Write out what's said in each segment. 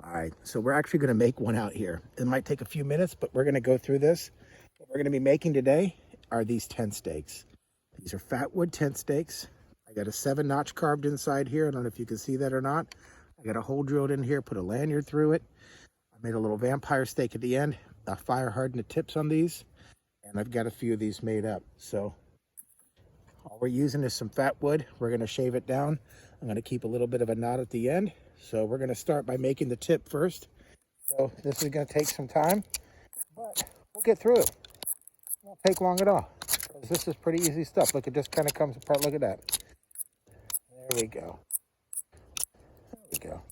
All right, so we're actually going to make one out here. It might take a few minutes, but we're going to go through this. What we're going to be making today are these tent stakes. These are Fatwood tent stakes. I got a 7-notch carved inside here. I don't know if you can see that or not. I got a hole drilled in here, put a lanyard through it. I made a little vampire stake at the end. I fire hardened the tips on these, and I've got a few of these made up. So all we're using is some Fatwood. We're going to shave it down. I'm going to keep a little bit of a knot at the end. So we're going to start by making the tip first. So this is going to take some time, but we'll get through it. It won't take long at all. This is pretty easy stuff. Look, it just kind of comes apart. Look at that. There we go. There we go.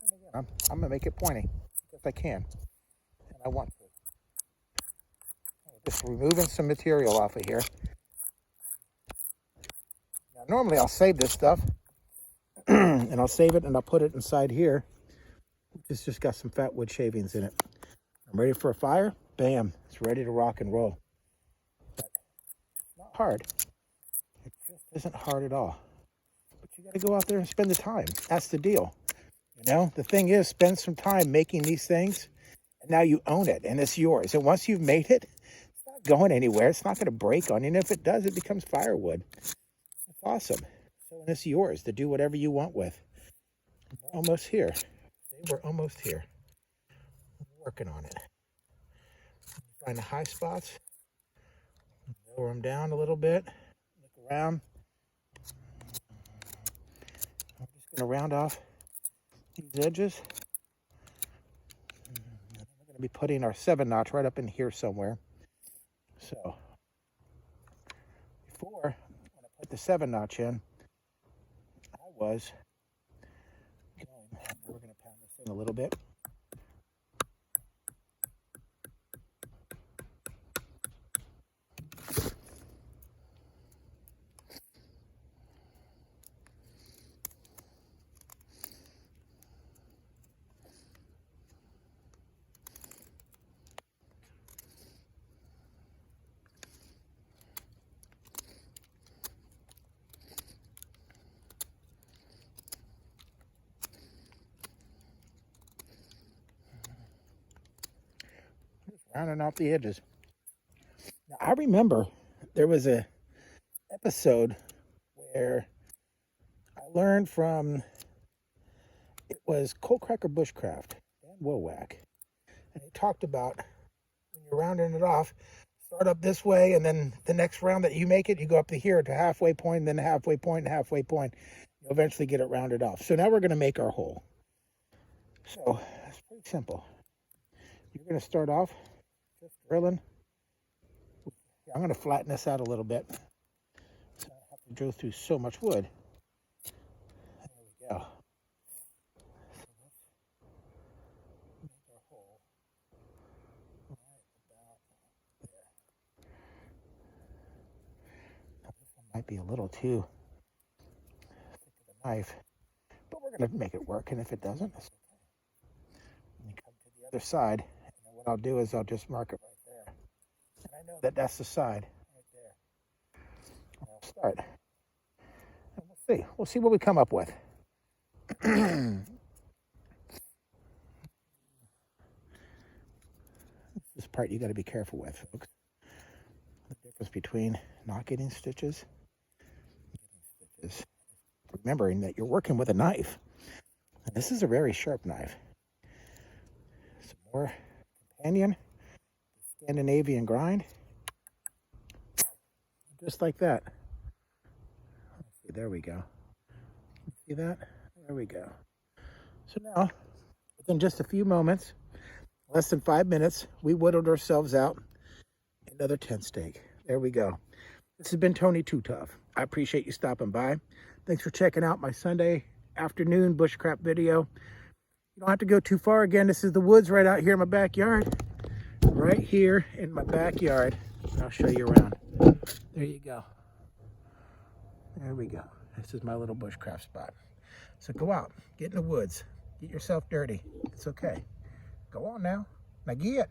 And again, I'm going to make it pointy if I can, and I want to. Just removing some material off of here. Now, normally I'll save this stuff, and I'll save it and I'll put it inside here. It's just got some Fatwood shavings in it. I'm ready for a fire. Bam, it's ready to rock and roll. But it's not hard. It just isn't hard at all. But you got to go out there and spend the time. That's the deal. You know, the thing is, spend some time making these things, and now you own it, and it's yours. And once you've made it, it's not going anywhere. It's not going to break on you. And if it does, it becomes firewood. It's awesome. So it's yours to do whatever you want with. We're almost here. We're almost here. We're working on it. Find the high spots. Lower them down a little bit. Look around. I'm just going to round off these edges. We're going to be putting our 7-notch right up in here somewhere. So before, when I put the 7-notch in, we're going to pound this in a little bit. Rounding off the edges. Now, I remember there was a episode where I learned from, it was Cold Cracker Bushcraft, Dan Wowak, and he talked about when you're rounding it off, start up this way, and then the next round that you make it, you go up to here to halfway point, then halfway point, and halfway point. You'll eventually get it rounded off. So now we're going to make our hole. So it's pretty simple. You're going to start off just drilling. I'm going to flatten this out a little bit, so I don't have to drill through so much wood. There we go. So let's make our hole right about there. Now this one might be a little too thick of a knife, but we're going to make it work, and if it doesn't, it's okay. Let me come to the other side. What I'll do is I'll just mark it right there. And I know that that's the side right there. And I'll start. And we'll see. We'll see what we come up with. This part you got to be careful with, folks. The difference between not getting stitches and getting stitches. Remembering that you're working with a knife. And this is a very sharp knife. Some more Companion, Scandinavian grind, just like that. Let's see, there we go. See that? There we go. So now, within just a few moments, less than 5 minutes, we whittled ourselves out another tent stake. There we go. This has been Tony Too Tough. I appreciate you stopping by. Thanks for checking out my Sunday afternoon bushcraft video. You don't have to go too far. Again, this is the woods right out here in my backyard. Right here in my backyard. I'll show you around. There you go. There we go. This is my little bushcraft spot. So go out, get in the woods, get yourself dirty. It's okay. Go on now. Now get.